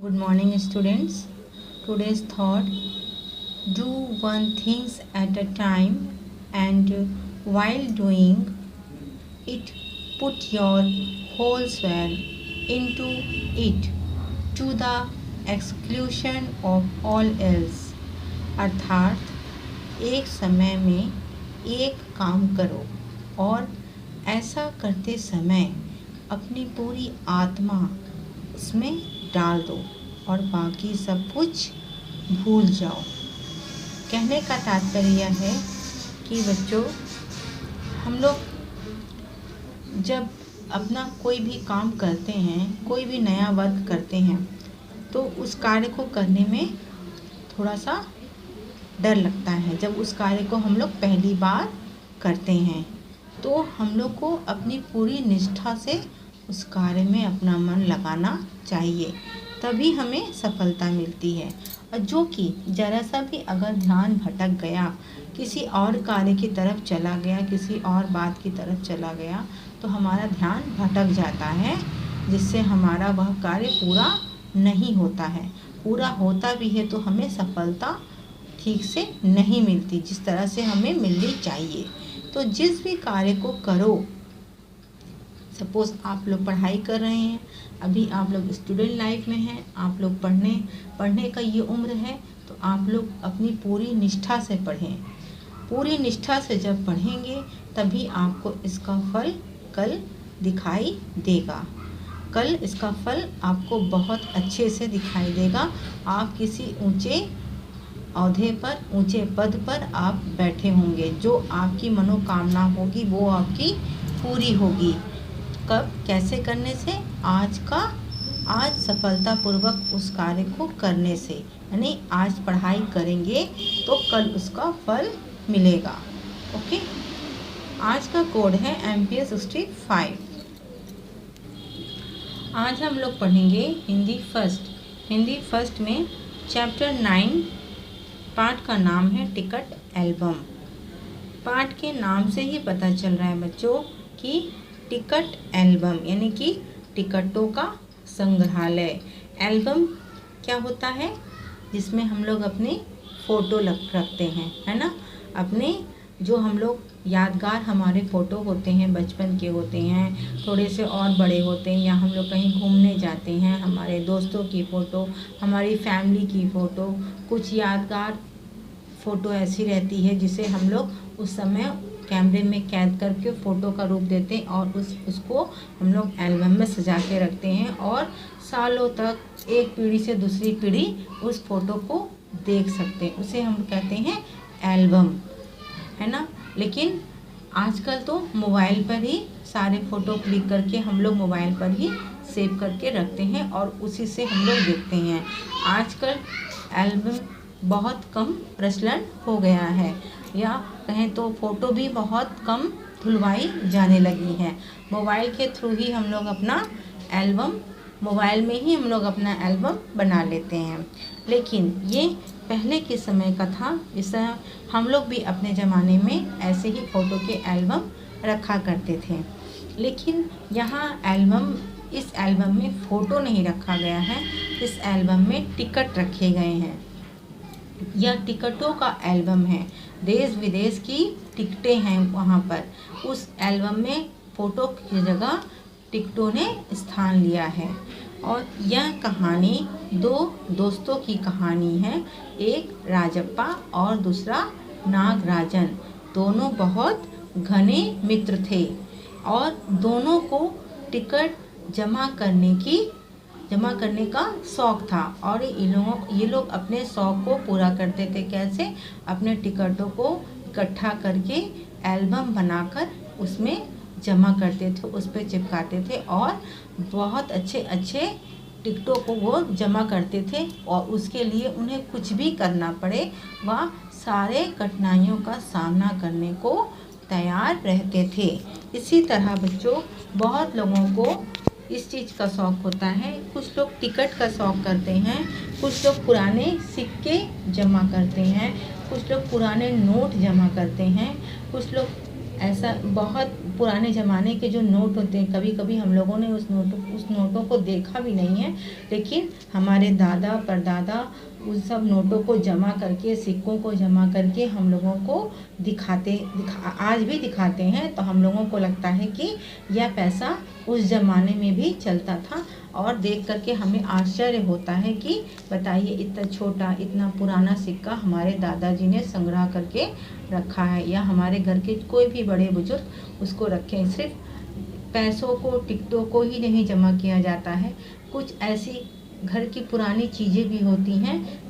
Good morning, students. Today's thought: do one things at a time, and while doing it, put your whole soul into it to the exclusion of all else. अर्थात एक समय में एक काम करो और ऐसा करते समय अपनी पूरी आत्मा उसमें डाल दो और बाकी सब कुछ भूल जाओ। कहने का तात्पर्य है कि बच्चों, हम लोग जब अपना कोई भी काम करते हैं, कोई भी नया वर्क करते हैं, तो उस कार्य को करने में थोड़ा सा डर लगता है। जब उस कार्य को हम लोग पहली बार करते हैं तो हम लोग को अपनी पूरी निष्ठा से उस कार्य में अपना मन लगाना चाहिए, तभी हमें सफलता मिलती है। और जो कि ज़रा सा भी अगर ध्यान भटक गया, किसी और कार्य की तरफ चला गया, किसी और बात की तरफ चला गया, तो हमारा ध्यान भटक जाता है, जिससे हमारा वह कार्य पूरा नहीं होता है। पूरा होता भी है तो हमें सफलता ठीक से नहीं मिलती, जिस तरह से हमें मिलनी चाहिए। तो जिस भी कार्य को करो, सपोज़ आप लोग पढ़ाई कर रहे हैं, अभी आप लोग स्टूडेंट लाइफ में हैं, आप लोग पढ़ने का ये उम्र है, तो आप लोग अपनी पूरी निष्ठा से पढ़ें। पूरी निष्ठा से जब पढ़ेंगे तभी आपको इसका फल कल दिखाई देगा। कल इसका फल आपको बहुत अच्छे से दिखाई देगा। आप किसी ऊंचे औहदे पर, ऊंचे पद पर आप बैठे होंगे। जो आपकी मनोकामना होगी वो आपकी पूरी होगी। कब, कैसे करने से? आज सफलतापूर्वक उस कार्य को करने से, यानी आज पढ़ाई करेंगे तो कल उसका फल मिलेगा। ओके, आज का कोड है MP 65। आज हम लोग पढ़ेंगे हिंदी फर्स्ट में चैप्टर 9। पाठ का नाम है टिकट एल्बम। पाठ के नाम से ही पता चल रहा है बच्चों कि टिकट एल्बम यानी कि टिकटों का संग्रहालय। एल्बम क्या होता है? जिसमें हम लोग अपने फ़ोटो रखते हैं, है ना। अपने जो हम लोग यादगार हमारे फ़ोटो होते हैं, बचपन के होते हैं, थोड़े से और बड़े होते हैं, या हम लोग कहीं घूमने जाते हैं, हमारे दोस्तों की फ़ोटो, हमारी फैमिली की फ़ोटो, कुछ यादगार फ़ोटो ऐसी रहती है जिसे हम लोग उस समय कैमरे में कैद करके फ़ोटो का रूप देते हैं और उसको हम लोग एल्बम में सजा के रखते हैं, और सालों तक एक पीढ़ी से दूसरी पीढ़ी उस फ़ोटो को देख सकते हैं। उसे हम कहते हैं एल्बम, है ना। लेकिन आजकल तो मोबाइल पर ही सारे फ़ोटो क्लिक करके हम लोग मोबाइल पर ही सेव करके रखते हैं और उसी से हम लोग देखते हैं। आजकल एल्बम बहुत कम प्रचलन हो गया है, या कहें तो फ़ोटो भी बहुत कम धुलवाई जाने लगी है। मोबाइल के थ्रू ही हम लोग अपना एल्बम, मोबाइल में ही हम लोग अपना एल्बम बना लेते हैं। लेकिन ये पहले के समय का था, जिससे हम लोग भी अपने ज़माने में ऐसे ही फ़ोटो के एल्बम रखा करते थे। लेकिन यहाँ इस एल्बम में फ़ोटो नहीं रखा गया है, इस एल्बम में टिकट रखे गए हैं। यह टिकटों का एल्बम है। देश विदेश की टिकटें हैं वहाँ पर। उस एल्बम में फ़ोटो की जगह टिकटों ने स्थान लिया है। और यह कहानी दो दोस्तों की कहानी है। एक राजप्पा और दूसरा नागराजन। दोनों बहुत घने मित्र थे और दोनों को टिकट जमा करने का शौक़ था, और ये लोग अपने शौक़ को पूरा करते थे। कैसे? अपने टिकटों को इकट्ठा करके एल्बम बनाकर उसमें जमा करते थे, उस पर चिपकाते थे, और बहुत अच्छे टिकटों को वो जमा करते थे। और उसके लिए उन्हें कुछ भी करना पड़े, वह सारे कठिनाइयों का सामना करने को तैयार रहते थे। इसी तरह बच्चों, बहुत लोगों को इस चीज़ का शौक़ होता है। कुछ लोग टिकट का शौक़ करते हैं, कुछ लोग पुराने सिक्के जमा करते हैं, कुछ लोग पुराने नोट जमा करते हैं, कुछ लोग ऐसा बहुत पुराने ज़माने के जो नोट होते हैं, कभी कभी हम लोगों ने उस नोटों को देखा भी नहीं है, लेकिन हमारे दादा परदादा उन सब नोटों को जमा करके, सिक्कों को जमा करके हम लोगों को आज भी दिखाते हैं। तो हम लोगों को लगता है कि यह पैसा उस ज़माने में भी चलता था, और देख करके हमें आश्चर्य होता है कि बताइए इतना छोटा, इतना पुराना सिक्का हमारे दादाजी ने संग्रह करके रखा है, या हमारे घर के कोई भी बड़े बुजुर्ग उसको रखें। सिर्फ पैसों को, टिकटों को ही नहीं जमा किया जाता है, कुछ ऐसी घर की पुरानी चीज़ें भी होती हैं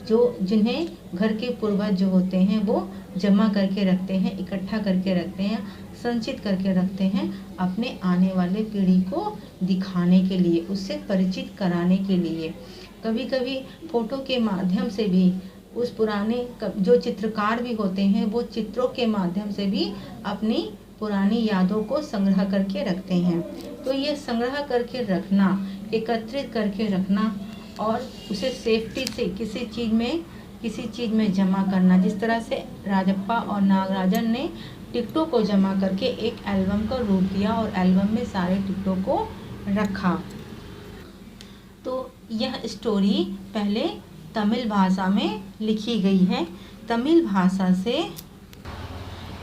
जिन्हें घर के पूर्वज जो होते हैं वो जमा करके रखते हैं, इकट्ठा करके रखते हैं, संचित करके रखते हैं, अपने आने वाले पीढ़ी को दिखाने के लिए, उससे परिचित कराने के लिए। कभी कभी फोटो के माध्यम से भी उस पुराने जो चित्रकार भी होते हैं वो चित्रों के माध्यम से भी अपनी पुरानी यादों को संग्रह करके रखते हैं। तो ये संग्रह करके रखना, एकत्रित करके रखना और उसे सेफ्टी से किसी चीज़ में जमा करना, जिस तरह से राजप्पा और नागराजन ने टिकटों को जमा करके एक एल्बम का रूप दिया और एल्बम में सारे टिकटों को रखा। तो यह स्टोरी पहले तमिल भाषा में लिखी गई है। तमिल भाषा से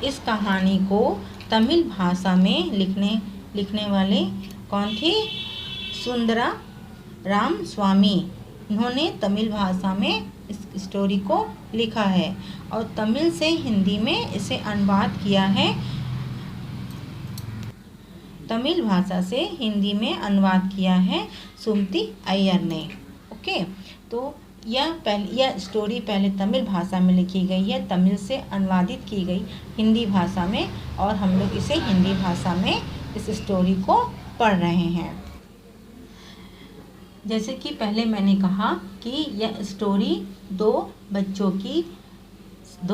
इस कहानी को तमिल भाषा में लिखने वाले कौन थे? सुंदरा रामस्वामी। इन्होंने तमिल भाषा में इस स्टोरी को लिखा है और तमिल से हिंदी में इसे अनुवाद किया है। तमिल भाषा से हिंदी में अनुवाद किया है सुमति अय्यर ने। ओके, तो यह स्टोरी पहले तमिल भाषा में लिखी गई है, तमिल से अनुवादित की गई हिंदी भाषा में, और हम लोग इसे हिंदी भाषा में इस स्टोरी को पढ़ रहे हैं। जैसे कि पहले मैंने कहा कि यह स्टोरी दो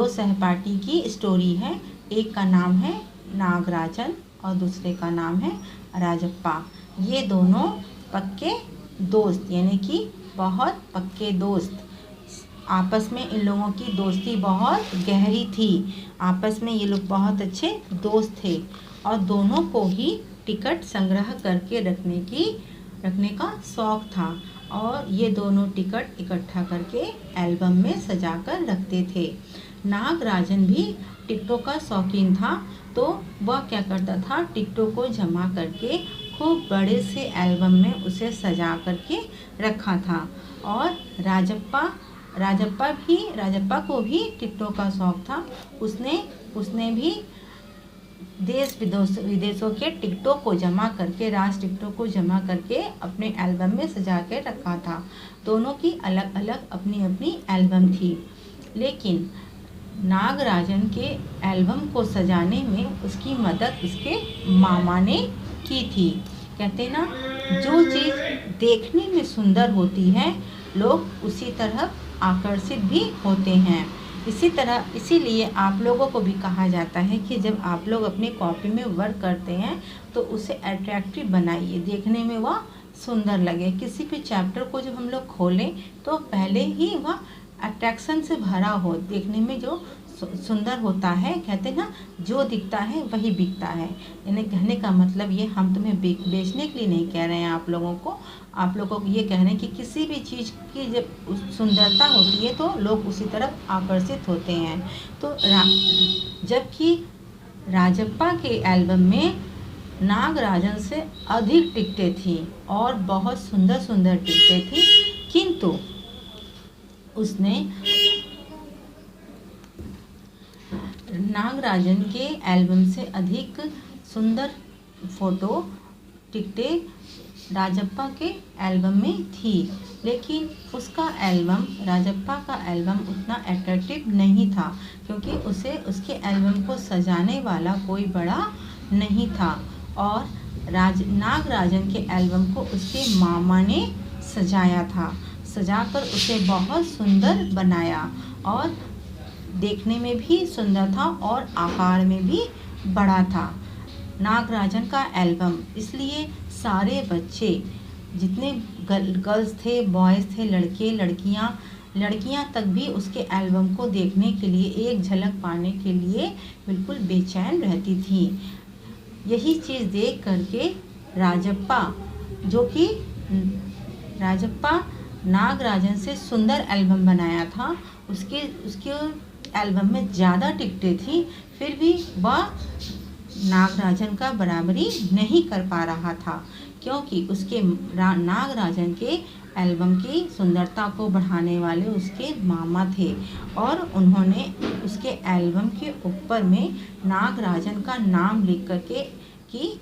सहपाठी की स्टोरी है। एक का नाम है नागराजन और दूसरे का नाम है राजप्पा। ये दोनों पक्के दोस्त, यानी कि बहुत पक्के दोस्त। आपस में इन लोगों की दोस्ती बहुत गहरी थी, आपस में ये लोग बहुत अच्छे दोस्त थे और दोनों को ही टिकट संग्रह करके रखने का शौक़ था और ये दोनों टिकट इकट्ठा करके एल्बम में सजाकर रखते थे। नागराजन भी टिकटों का शौकीन था, तो वह क्या करता था, टिकटों को जमा करके खूब बड़े से एल्बम में उसे सजा करके रखा था। और राजप्पा को भी टिकटों का शौक़ था। उसने भी देश विदेशों के टिकटों को जमा करके, राष्ट्र टिकटों को जमा करके अपने एल्बम में सजा के रखा था। दोनों की अलग अलग अपनी अपनी एल्बम थी, लेकिन नागराजन के एल्बम को सजाने में उसकी मदद उसके मामा ने की थी। कहते ना, जो चीज़ देखने में सुंदर होती है लोग उसी तरफ आकर्षित भी होते हैं। इसीलिए आप लोगों को भी कहा जाता है कि जब आप लोग अपनी कॉपी में वर्क करते हैं तो उसे अट्रैक्टिव बनाइए, देखने में वह सुंदर लगे। किसी भी चैप्टर को जब हम लोग खोलें तो पहले ही वह अट्रैक्शन से भरा हो, देखने में जो सुंदर होता है। कहते हैं ना, जो दिखता है वही बिकता है। इन्हें कहने का मतलब ये हम तुम्हें बेचने के लिए नहीं कह रहे हैं, आप लोगों को ये कह रहे हैं कि किसी भी चीज़ की जब सुंदरता होती है तो लोग उसी तरफ आकर्षित होते हैं। तो जबकि राजप्पा के एल्बम में नागराजन से अधिक टिकटें थी और बहुत सुंदर सुंदर टिकटें थी, किंतु उसने नागराजन के एल्बम से अधिक सुंदर फोटो टिकटें राजप्पा के एल्बम में थी, लेकिन राजप्पा का एल्बम उतना अट्रैक्टिव नहीं था, क्योंकि उसके एल्बम को सजाने वाला कोई बड़ा नहीं था। और नागराजन के एल्बम को उसके मामा ने सजाया था, सजाकर उसे बहुत सुंदर बनाया और देखने में भी सुंदर था और आकार में भी बड़ा था नागराजन का एल्बम। इसलिए सारे बच्चे, जितने गर्ल्स थे, बॉयज़ थे, लड़के लड़कियां, लड़कियां तक भी उसके एल्बम को देखने के लिए, एक झलक पाने के लिए बिल्कुल बेचैन रहती थी। यही चीज़ देख करके राजप्पा, जो कि राजप्पा नागराजन से सुंदर एल्बम बनाया था, उसके एल्बम में ज़्यादा टिकटें थी, फिर भी वह नागराजन का बराबरी नहीं कर पा रहा था, क्योंकि उसके नागराजन के एल्बम की सुंदरता को बढ़ाने वाले उसके मामा थे, और उन्होंने उसके एल्बम के ऊपर में नागराजन का नाम लिख करके कि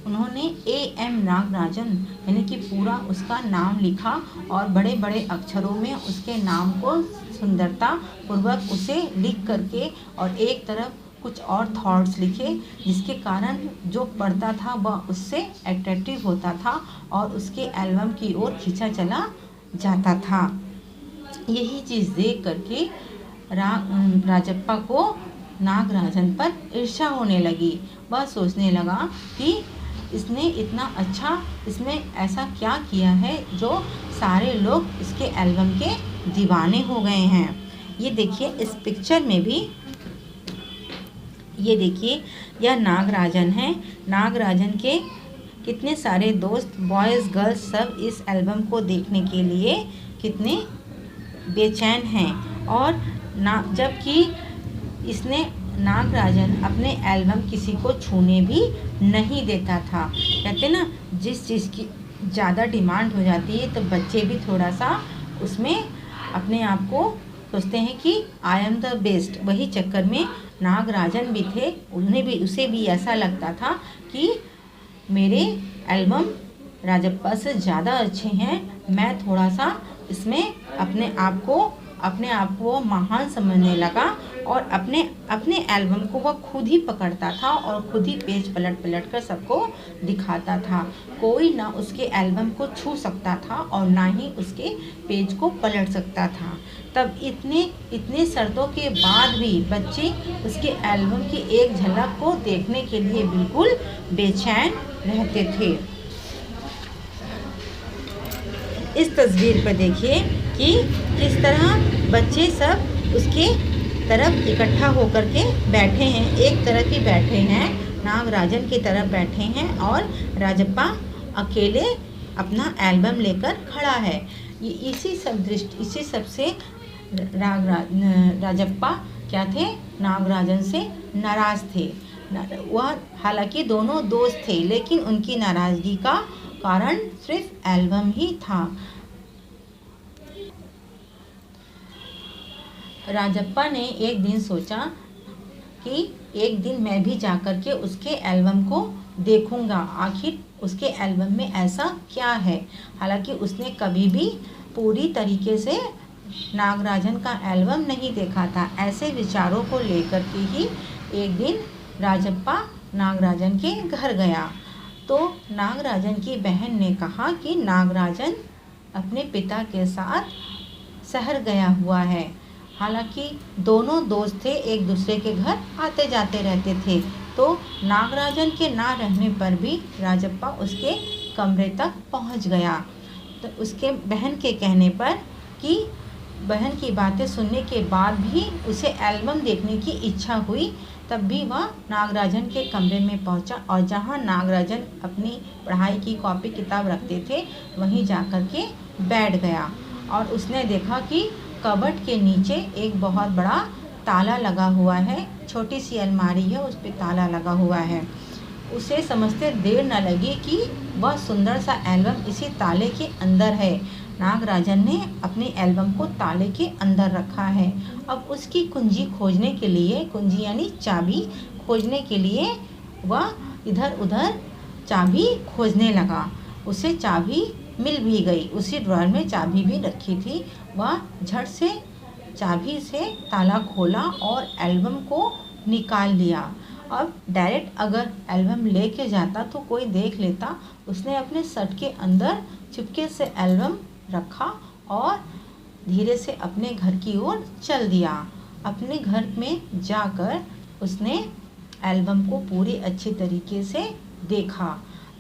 उन्होंने AM नागराजन यानी कि पूरा उसका नाम लिखा और बड़े बड़े अक्षरों में उसके नाम को सुंदरता पूर्वक उसे लिख करके और एक तरफ कुछ और थॉट्स लिखे, जिसके कारण जो पढ़ता था वह उससे अट्रैक्टिव होता था और उसके एल्बम की ओर खींचा चला जाता था। यही चीज़ देख करके राजप्पा को नागराजन पर ईर्ष्या होने लगी। वह सोचने लगा कि इसने इतना अच्छा, इसमें ऐसा क्या किया है जो सारे लोग इसके एल्बम के दीवाने हो गए हैं। ये देखिए इस पिक्चर में भी, ये देखिए यह नागराजन है। नागराजन के कितने सारे दोस्त, बॉयज़ गर्ल्स सब इस एल्बम को देखने के लिए कितने बेचैन हैं। और जबकि इसने नागराजन अपने एल्बम किसी को छूने भी नहीं देता था। कहते ना, जिस चीज़ की ज़्यादा डिमांड हो जाती है तो बच्चे भी थोड़ा सा उसमें अपने आप को सोचते हैं कि आई एम द बेस्ट। वही चक्कर में नागराजन भी थे, उसे भी ऐसा लगता था कि मेरे एल्बम राजप्पा से ज़्यादा अच्छे हैं, मैं थोड़ा सा इसमें अपने आप को महान समझने लगा और अपने एल्बम को वह खुद ही पकड़ता था और खुद ही पेज पलट कर सबको दिखाता था। कोई ना उसके एल्बम को छू सकता था और ना ही उसके पेज को पलट सकता था। तब इतने शर्तों के बाद भी बच्चे उसके एल्बम की एक झलक को देखने के लिए बिल्कुल बेचैन रहते थे। इस तस्वीर पर देखिए कि किस तरह बच्चे सब उसके तरफ इकट्ठा होकर के बैठे हैं, एक तरफ ही बैठे हैं, नागराजन की तरफ बैठे हैं और राजप्पा अकेले अपना एल्बम लेकर खड़ा है। इसी सब से राजप्पा क्या थे, नागराजन से नाराज़ थे। वह हालांकि दोनों दोस्त थे, लेकिन उनकी नाराज़गी का कारण सिर्फ एल्बम ही था। राजप्पा ने एक दिन सोचा कि एक दिन मैं भी जाकर के उसके एल्बम को देखूंगा, आखिर उसके एल्बम में ऐसा क्या है। हालांकि उसने कभी भी पूरी तरीके से नागराजन का एल्बम नहीं देखा था। ऐसे विचारों को लेकर के ही एक दिन राजप्पा नागराजन के घर गया, तो नागराजन की बहन ने कहा कि नागराजन अपने पिता के साथ शहर गया हुआ है। हालांकि दोनों दोस्त थे, एक दूसरे के घर आते जाते रहते थे, तो नागराजन के ना रहने पर भी राजप्पा उसके कमरे तक पहुंच गया। तो उसके बहन के कहने पर कि बहन की बातें सुनने के बाद भी उसे एल्बम देखने की इच्छा हुई, तब भी वह नागराजन के कमरे में पहुंचा और जहां नागराजन अपनी पढ़ाई की कॉपी किताब रखते थे वहीं जाकर के बैठ गया और उसने देखा कि कबर्ड के नीचे एक बहुत बड़ा ताला लगा हुआ है, छोटी सी अलमारी है, उस पर ताला लगा हुआ है। उसे समझते देर न लगी कि वह सुंदर सा एल्बम इसी ताले के अंदर है। नागराजन ने अपने एल्बम को ताले के अंदर रखा है। अब उसकी कुंजी खोजने के लिए, कुंजी यानी चाबी खोजने के लिए वह इधर उधर चाबी खोजने लगा। उसे चाबी मिल भी गई, उसी ड्रॉअर में चाबी भी रखी थी। वह झट से चाबी से ताला खोला और एल्बम को निकाल लिया। अब डायरेक्ट अगर एल्बम लेके जाता तो कोई देख लेता। उसने अपने शर्ट के अंदर चुपके से एल्बम रखा और धीरे से अपने घर की ओर चल दिया। अपने घर में जाकर उसने एल्बम को पूरी अच्छी तरीके से देखा।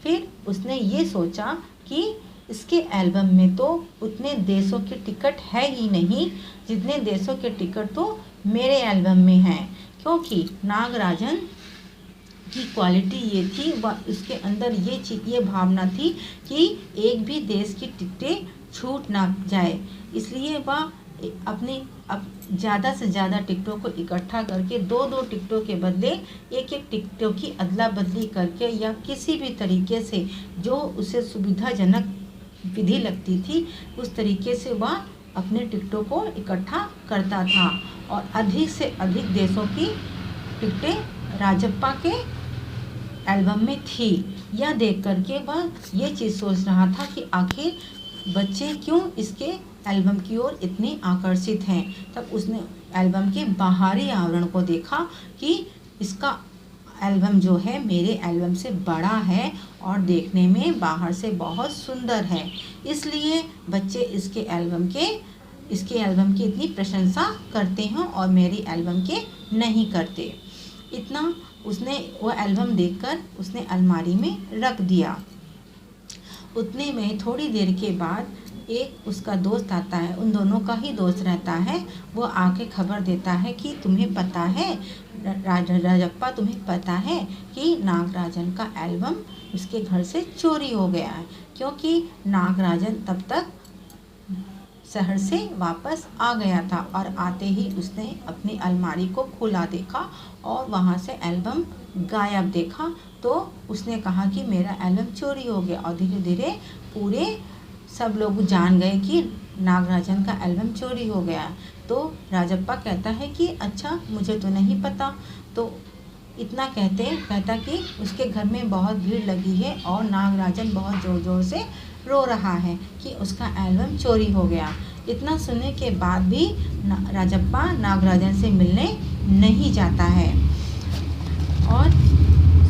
फिर उसने ये सोचा कि इसके एल्बम में तो उतने देशों के टिकट है ही नहीं जितने देशों के टिकट तो मेरे एल्बम में हैं, क्योंकि नागराजन की क्वालिटी ये थी, वह उसके अंदर ये भावना थी कि एक भी देश की टिकटें छूट ना जाए। इसलिए वह अपनी ज़्यादा से ज़्यादा टिकटों को इकट्ठा करके दो टिकटों के बदले एक टिकटों की अदला बदली करके या किसी भी तरीके से जो उसे सुविधाजनक विधि लगती थी उस तरीके से वह अपने टिकटों को इकट्ठा करता था और अधिक से अधिक देशों की टिकटें राजप्पा के एल्बम में थी। यह देख करके वह ये चीज़ सोच रहा था कि आखिर बच्चे क्यों इसके एल्बम की ओर इतने आकर्षित हैं। तब उसने एल्बम के बाहरी आवरण को देखा कि इसका एल्बम जो है मेरे एल्बम से बड़ा है और देखने में बाहर से बहुत सुंदर है, इसलिए बच्चे इसके एल्बम की इतनी प्रशंसा करते हैं और मेरी एल्बम के नहीं करते। इतना उसने वह एल्बम देखकर उसने अलमारी में रख दिया। उतने में थोड़ी देर के बाद एक उसका दोस्त आता है, उन दोनों का ही दोस्त रहता है। वो आके खबर देता है कि तुम्हें पता है राजप्पा, तुम्हें पता है कि नागराजन का एल्बम उसके घर से चोरी हो गया है, क्योंकि नागराजन तब तक शहर से वापस आ गया था और आते ही उसने अपनी अलमारी को खुला देखा और वहाँ से एल्बम गायब देखा। तो उसने कहा कि मेरा एल्बम चोरी हो गया और धीरे धीरे पूरे सब लोग जान गए कि नागराजन का एल्बम चोरी हो गया। तो राजप्पा कहता है कि अच्छा, मुझे तो नहीं पता। तो इतना कहता कि उसके घर में बहुत भीड़ लगी है और नागराजन बहुत ज़ोर ज़ोर से रो रहा है कि उसका एल्बम चोरी हो गया। इतना सुनने के बाद भी राजप्पा नागराजन से मिलने नहीं जाता है और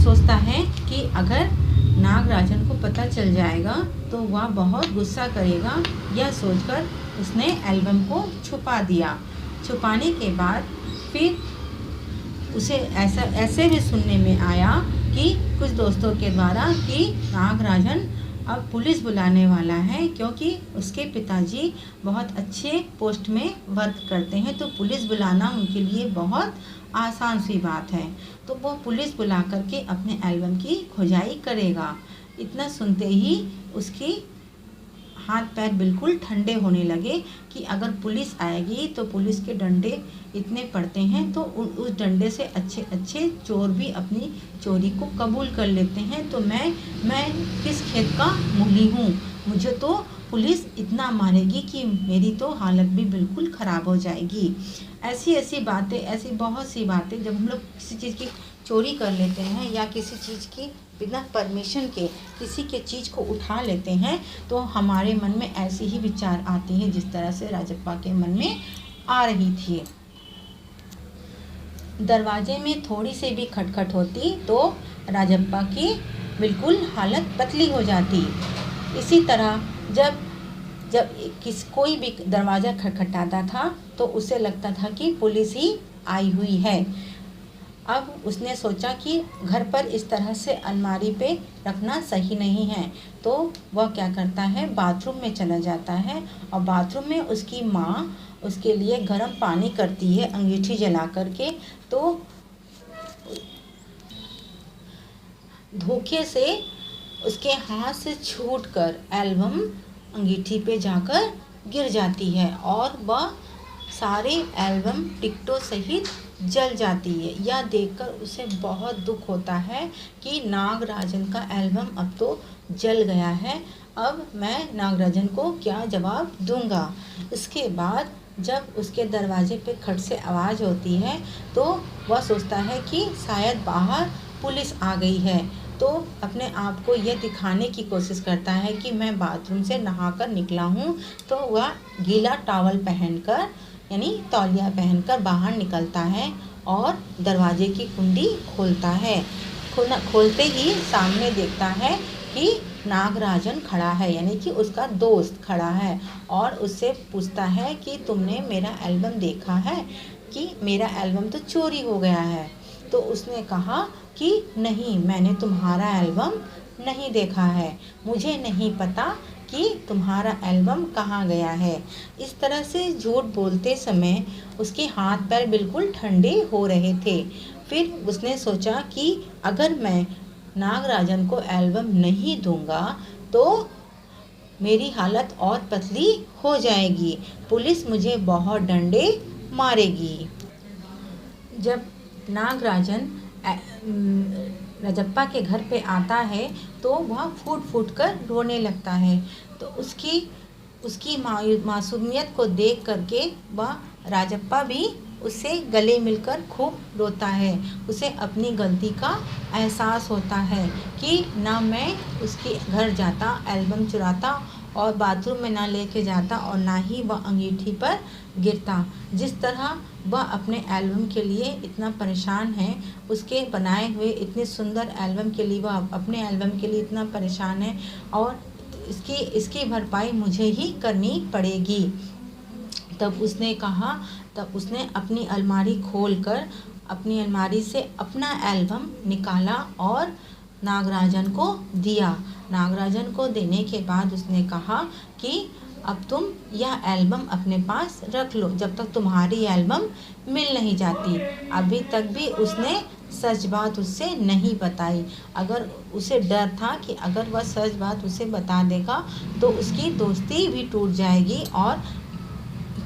सोचता है कि अगर नागराजन को पता चल जाएगा तो वह बहुत गुस्सा करेगा। यह सोचकर उसने एल्बम को छुपा दिया। छुपाने के बाद फिर उसे ऐसे भी सुनने में आया कि कुछ दोस्तों के द्वारा कि नागराजन अब पुलिस बुलाने वाला है, क्योंकि उसके पिताजी बहुत अच्छे पोस्ट में वर्क करते हैं, तो पुलिस बुलाना उनके लिए बहुत आसान सी बात है। तो वो पुलिस बुला करके अपने एल्बम की खुदाई करेगा। इतना सुनते ही उसकी हाथ पैर बिल्कुल ठंडे होने लगे कि अगर पुलिस आएगी तो पुलिस के डंडे इतने पड़ते हैं तो उस डंडे से अच्छे चोर भी अपनी चोरी को कबूल कर लेते हैं। तो मैं किस खेत का मूली हूँ, मुझे तो पुलिस इतना मारेगी कि मेरी तो हालत भी बिल्कुल ख़राब हो जाएगी। ऐसी बातें, ऐसी बहुत सी बातें जब हम लोग किसी चीज़ की चोरी कर लेते हैं या किसी चीज़ की बिना परमिशन के किसी के चीज़ को उठा लेते हैं तो हमारे मन में ऐसी ही विचार आते हैं जिस तरह से राजप्पा के मन में आ रही थी। दरवाजे में थोड़ी सी भी खटखट होती तो राजप्पा की बिल्कुल हालत पतली हो जाती। इसी तरह जब कोई भी दरवाज़ा खटखटाता था तो उसे लगता था कि पुलिस ही आई हुई है। अब उसने सोचा कि घर पर इस तरह से अलमारी पे रखना सही नहीं है, तो वह क्या करता है, बाथरूम में चला जाता है और बाथरूम में उसकी माँ उसके लिए गर्म पानी करती है अंगीठी जला करके। तो धोखे से उसके हाथ से छूटकर एल्बम अंगीठी पे जाकर गिर जाती है और वह सारे एल्बम टिकटों सहित जल जाती है। यह देखकर उसे बहुत दुख होता है कि नागराजन का एल्बम अब तो जल गया है, अब मैं नागराजन को क्या जवाब दूंगा। इसके बाद जब उसके दरवाजे पे खट से आवाज़ होती है तो वह सोचता है कि शायद बाहर पुलिस आ गई है, तो अपने आप को यह दिखाने की कोशिश करता है कि मैं बाथरूम से नहाकर निकला हूँ। तो वह गीला टॉवल पहनकर यानी तौलिया पहनकर बाहर निकलता है और दरवाजे की कुंडी खोलता है। खोलते ही सामने देखता है कि नागराजन खड़ा है, यानी कि उसका दोस्त खड़ा है और उससे पूछता है कि तुमने मेरा एल्बम देखा है कि मेरा एल्बम तो चोरी हो गया है। तो उसने कहा कि नहीं, मैंने तुम्हारा एल्बम नहीं देखा है, मुझे नहीं पता कि कि तुम्हारा एल्बम कहाँ गया है। इस तरह से झूठ बोलते समय उसके हाथ पैर बिल्कुल ठंडे हो रहे थे। फिर उसने सोचा कि अगर मैं नागराजन को एल्बम नहीं दूंगा तो मेरी हालत और पतली हो जाएगी, पुलिस मुझे बहुत डंडे मारेगी। जब नागराजन राजप्पा के घर पे आता है तो वह फूट फूट कर रोने लगता है। तो उसकी मासूमियत को देख करके वह राजप्पा भी उससे गले मिलकर खूब रोता है। उसे अपनी गलती का एहसास होता है कि ना मैं उसके घर जाता, एल्बम चुराता और बाथरूम में ना लेके जाता और ना ही वह अंगीठी पर गिरता। जिस तरह वह अपने एल्बम के लिए इतना परेशान है, उसके बनाए हुए इतने सुंदर एल्बम के लिए वह अपने एल्बम के लिए इतना परेशान है और इसकी भरपाई मुझे ही करनी पड़ेगी। तब उसने अपनी अलमारी खोलकर अपनी अलमारी से अपना एल्बम निकाला और नागराजन को दिया। नागराजन को देने के बाद उसने कहा कि अब तुम यह एल्बम अपने पास रख लो जब तक तुम्हारी एल्बम मिल नहीं जाती। अभी तक भी उसने सच बात उससे नहीं बताई। अगर उसे डर था कि अगर वह सच बात उसे बता देगा तो उसकी दोस्ती भी टूट जाएगी और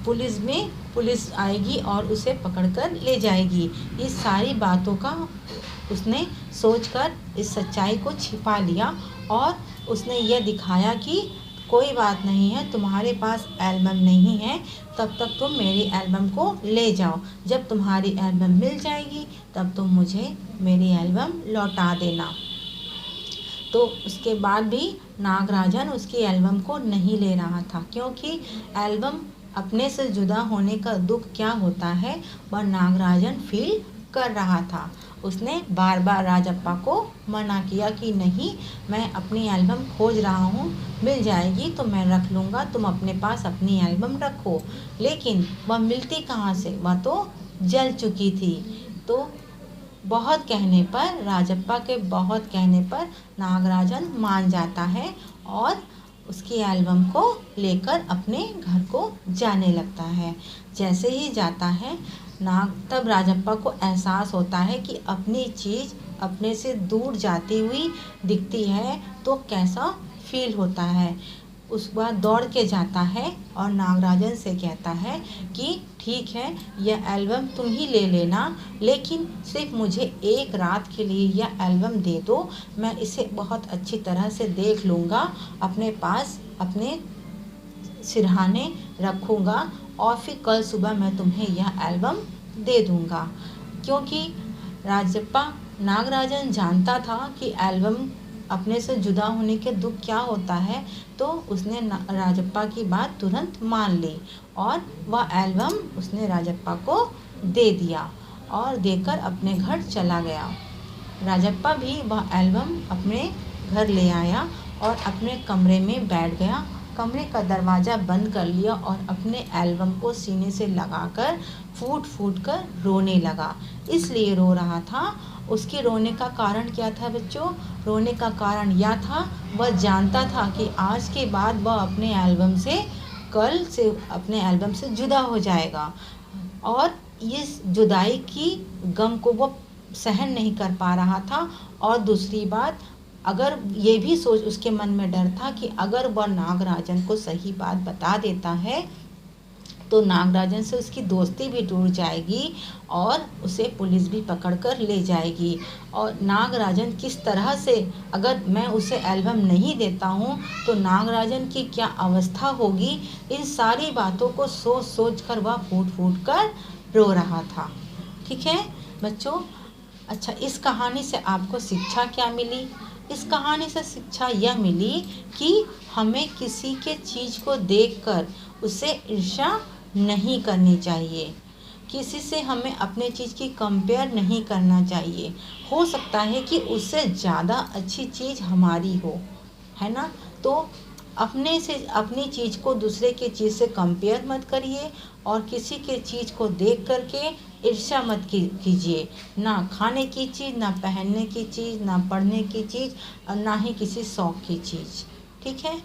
पुलिस आएगी और उसे पकड़कर ले जाएगी। इस सारी बातों का उसने सोचकर इस सच्चाई को छिपा लिया और उसने यह दिखाया कि कोई बात नहीं है, तुम्हारे पास एल्बम नहीं है, तब तक तुम मेरी एल्बम को ले जाओ। जब तुम्हारी एल्बम मिल जाएगी तब तुम मुझे मेरी एल्बम लौटा देना। तो उसके बाद भी नागराजन उसकी एल्बम को नहीं ले रहा था, क्योंकि एल्बम अपने से जुदा होने का दुख क्या होता है वह नागराजन फील कर रहा था। उसने बार बार राजप्पा को मना किया कि नहीं, मैं अपनी एल्बम खोज रहा हूँ, मिल जाएगी तो मैं रख लूँगा, तुम अपने पास अपनी एल्बम रखो। लेकिन वह मिलती कहाँ से, वह तो जल चुकी थी। तो राजप्पा के बहुत कहने पर नागराजन मान जाता है और उसकी एल्बम को लेकर अपने घर को जाने लगता है। जैसे ही जाता है तब राजप्पा को एहसास होता है कि अपनी चीज़ अपने से दूर जाती हुई दिखती है तो कैसा फील होता है। उस बार दौड़ के जाता है और नागराजन से कहता है कि ठीक है, यह एल्बम तुम ही ले लेना, लेकिन सिर्फ मुझे एक रात के लिए यह एल्बम दे दो, मैं इसे बहुत अच्छी तरह से देख लूँगा, अपने पास अपने सिरहाने रखूँगा और फिर कल सुबह मैं तुम्हें यह एल्बम दे दूँगा। क्योंकि नागराजन जानता था कि एल्बम अपने से जुदा होने के दुख क्या होता है, तो उसने राजप्पा की बात तुरंत मान ली और वह एल्बम उसने राजप्पा को दे दिया और देकर अपने घर चला गया। राजप्पा भी वह एल्बम अपने घर ले आया और अपने कमरे में बैठ गया। कमरे का दरवाज़ा बंद कर लिया और अपने एल्बम को सीने से लगाकर फूट फूट कर रोने लगा। इसलिए रो रहा था, उसके रोने का कारण क्या था बच्चों? रोने का कारण यह था, वह जानता था कि आज के बाद वह कल से अपने एल्बम से जुदा हो जाएगा और इस जुदाई की गम को वो सहन नहीं कर पा रहा था। और दूसरी बात, अगर ये भी सोच उसके मन में डर था कि अगर वह नागराजन को सही बात बता देता है तो नागराजन से उसकी दोस्ती भी टूट जाएगी और उसे पुलिस भी पकड़कर ले जाएगी। और नागराजन किस तरह से, अगर मैं उसे एल्बम नहीं देता हूँ तो नागराजन की क्या अवस्था होगी, इन सारी बातों को सोच सोच कर वह फूट फूट कर रो रहा था। ठीक है बच्चों, अच्छा, इस कहानी से आपको शिक्षा क्या मिली? इस कहानी से शिक्षा यह मिली कि हमें किसी के चीज़ को देखकर उससे ईर्ष्या नहीं करनी चाहिए। किसी से हमें अपने चीज़ की कंपेयर नहीं करना चाहिए। हो सकता है कि उससे ज़्यादा अच्छी चीज़ हमारी हो, है ना? तो अपनी चीज़ को दूसरे के चीज़ से कंपेयर मत करिए और किसी के चीज़ को देख करके ईर्ष्या मत कीजिए। ना खाने की चीज़, ना पहनने की चीज़, ना पढ़ने की चीज़ और ना ही किसी शौक़ की चीज़। ठीक है?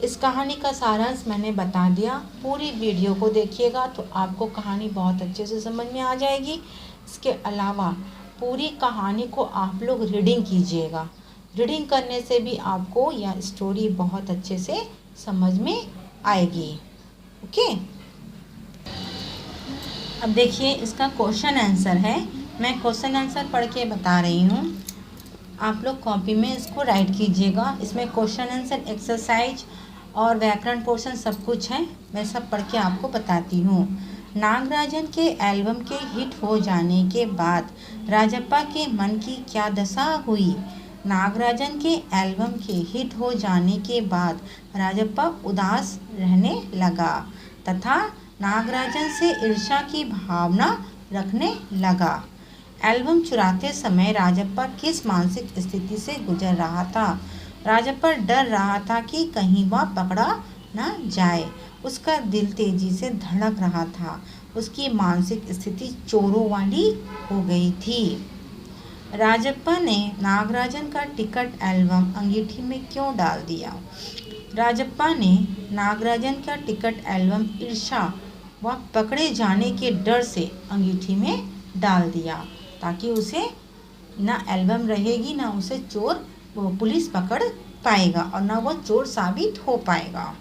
इस कहानी का सारांश मैंने बता दिया। पूरी वीडियो को देखिएगा तो आपको कहानी बहुत अच्छे से समझ में आ जाएगी। इसके अलावा पूरी कहानी को आप लोग रीडिंग कीजिएगा। रीडिंग करने से भी आपको यह स्टोरी बहुत अच्छे से समझ में आएगी। ओके, अब देखिए इसका क्वेश्चन आंसर है। मैं क्वेश्चन आंसर पढ़ के बता रही हूँ, आप लोग कॉपी में इसको राइट कीजिएगा। इसमें क्वेश्चन आंसर, एक्सरसाइज और व्याकरण पोर्शन सब कुछ है। मैं सब पढ़ के आपको बताती हूँ। नागराजन के एल्बम के हिट हो जाने के बाद राजप्पा के मन की क्या दशा हुई। नागराजन के एल्बम के हिट हो जाने के बाद राजप्पा उदास रहने लगा तथा नागराजन से ईर्ष्या की भावना रखने लगा। एल्बम चुराते समय राजप्पा किस मानसिक स्थिति से गुजर रहा था। राजप्पा डर रहा था कि कहीं वह पकड़ा न जाए। उसका दिल तेजी से धड़क रहा था। उसकी मानसिक स्थिति चोरों वाली हो गई थी। राजप्पा ने नागराजन का टिकट एल्बम अंगीठी में क्यों डाल दिया। राजप्पा ने नागराजन का टिकट एल्बम ईर्ष्या व पकड़े जाने के डर से अंगीठी में डाल दिया, ताकि उसे ना एल्बम रहेगी, ना उसे चोर पुलिस पकड़ पाएगा और ना वो चोर साबित हो पाएगा।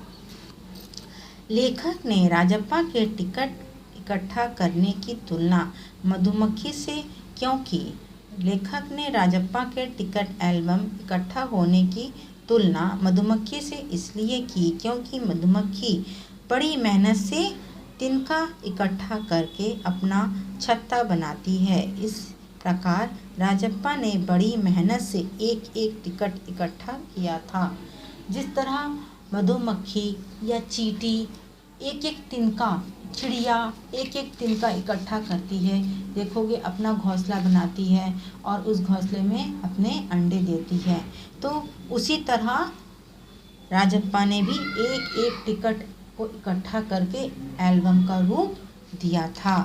लेखक ने राजप्पा के टिकट इकट्ठा करने की तुलना मधुमक्खी से क्यों की। लेखक ने राजप्पा के टिकट एल्बम इकट्ठा होने की तुलना मधुमक्खी से इसलिए की क्योंकि मधुमक्खी बड़ी मेहनत से तिनका इकट्ठा करके अपना छत्ता बनाती है। इस प्रकार राजप्पा ने बड़ी मेहनत से एक एक टिकट इकट्ठा किया था। जिस तरह मधुमक्खी या चींटी एक एक तिनका, चिड़िया एक एक तिनका इकट्ठा करती है, देखोगे अपना घोंसला बनाती है और उस घोंसले में अपने अंडे देती है, तो उसी तरह राजप्पा ने भी एक एक टिकट को इकट्ठा करके एल्बम का रूप दिया था।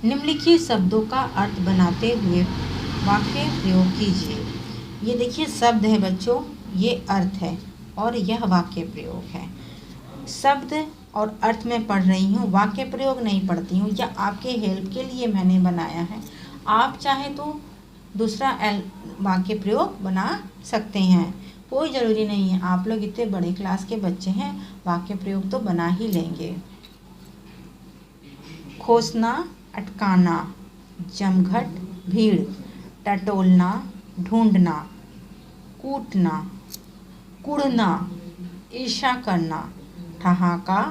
निम्नलिखित शब्दों का अर्थ बनाते हुए वाक्य प्रयोग कीजिए। ये देखिए शब्द है बच्चों, ये अर्थ है और यह वाक्य प्रयोग है। शब्द और अर्थ में पढ़ रही हूँ, वाक्य प्रयोग नहीं पढ़ती हूँ, या आपके हेल्प के लिए मैंने बनाया है। आप चाहे तो दूसरा वाक्य प्रयोग बना सकते हैं, कोई ज़रूरी नहीं है। आप लोग इतने बड़े क्लास के बच्चे हैं, वाक्य प्रयोग तो बना ही लेंगे। खोसना, अटकाना, जमघट, भीड़, टटोलना, ढूंढना, कूटना, कुड़ना, ईर्ष्या करना, ठहाका,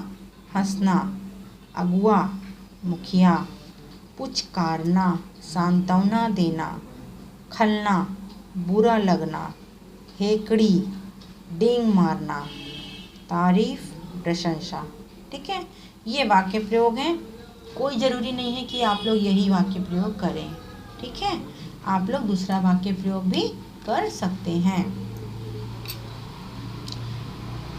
हंसना, अगुआ, मुखिया, पुचकारना, सांत्वना देना, खलना, बुरा लगना, हेकड़ी, डींग मारना, तारीफ, प्रशंसा। ठीक है, ये वाक्य प्रयोग हैं। कोई ज़रूरी नहीं है कि आप लोग यही वाक्य प्रयोग करें। ठीक है, आप लोग दूसरा वाक्य प्रयोग भी कर सकते हैं।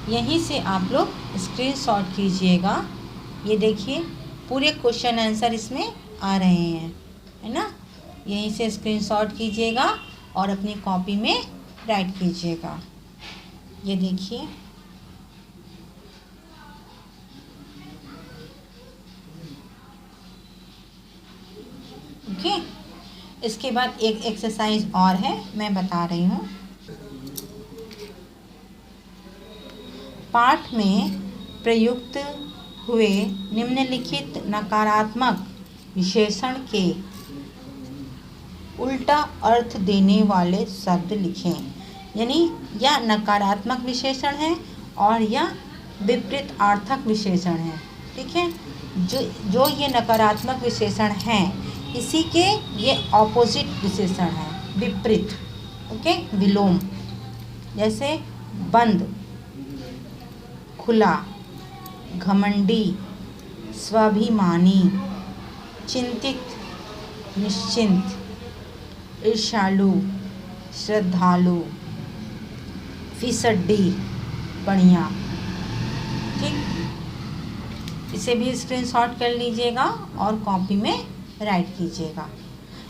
यहीं से आप लोग स्क्रीनशॉट कीजिएगा। ये देखिए पूरे क्वेश्चन आंसर इसमें आ रहे हैं, है ना। यहीं से स्क्रीनशॉट कीजिएगा और अपनी कॉपी में राइट कीजिएगा। ये देखिए ओके। इसके बाद एक एक्सरसाइज और है, मैं बता रही हूँ। पाठ में प्रयुक्त हुए निम्नलिखित नकारात्मक विशेषण के उल्टा अर्थ देने वाले शब्द लिखें। यानी यह नकारात्मक विशेषण है और यह विपरीत अर्थक विशेषण है। ठीक है, जो ये नकारात्मक विशेषण हैं, इसी के ये ऑपोजिट विशेषण है, विपरीत। ओके, विलोम। जैसे बंद, खुला, घमंडी, स्वाभिमानी, चिंतित, निश्चिंत, ईर्ष्यालु, श्रद्धालु, फीसड्डी, बढ़िया। ठीक, इसे भी स्क्रीनशॉट कर लीजिएगा और कॉपी में राइट कीजिएगा।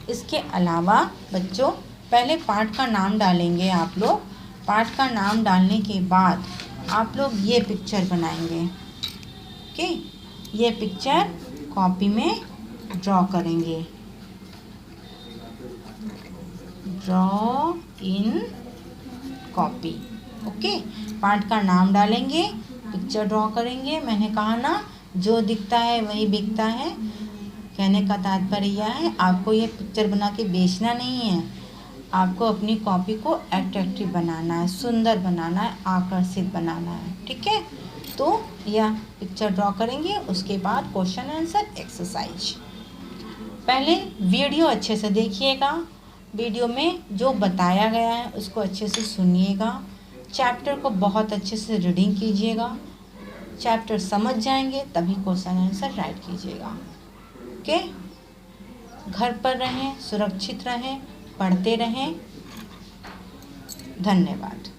इसके अलावा बच्चों पहले पाठ का नाम डालेंगे आप लोग। पाठ का नाम डालने के बाद आप लोग ये पिक्चर बनाएंगे। ओके, ये पिक्चर कॉपी में ड्रॉ करेंगे। Draw in copy. ओके, पाठ का नाम डालेंगे, पिक्चर ड्रॉ करेंगे। मैंने कहा ना, जो दिखता है वही बिकता है। कहने का तात्पर्य यह है, आपको ये पिक्चर बना के बेचना नहीं है, आपको अपनी कॉपी को अट्रैक्टिव बनाना है, सुंदर बनाना है, आकर्षित बनाना है। ठीक है, तो यह पिक्चर ड्रॉ करेंगे। उसके बाद क्वेश्चन आंसर एक्सरसाइज। पहले वीडियो अच्छे से देखिएगा, वीडियो में जो बताया गया है उसको अच्छे से सुनिएगा। चैप्टर को बहुत अच्छे से रीडिंग कीजिएगा। चैप्टर समझ जाएंगे तभी क्वेश्चन आंसर राइट कीजिएगा। ओके, घर पर रहें, सुरक्षित रहें, पढ़ते रहें। धन्यवाद।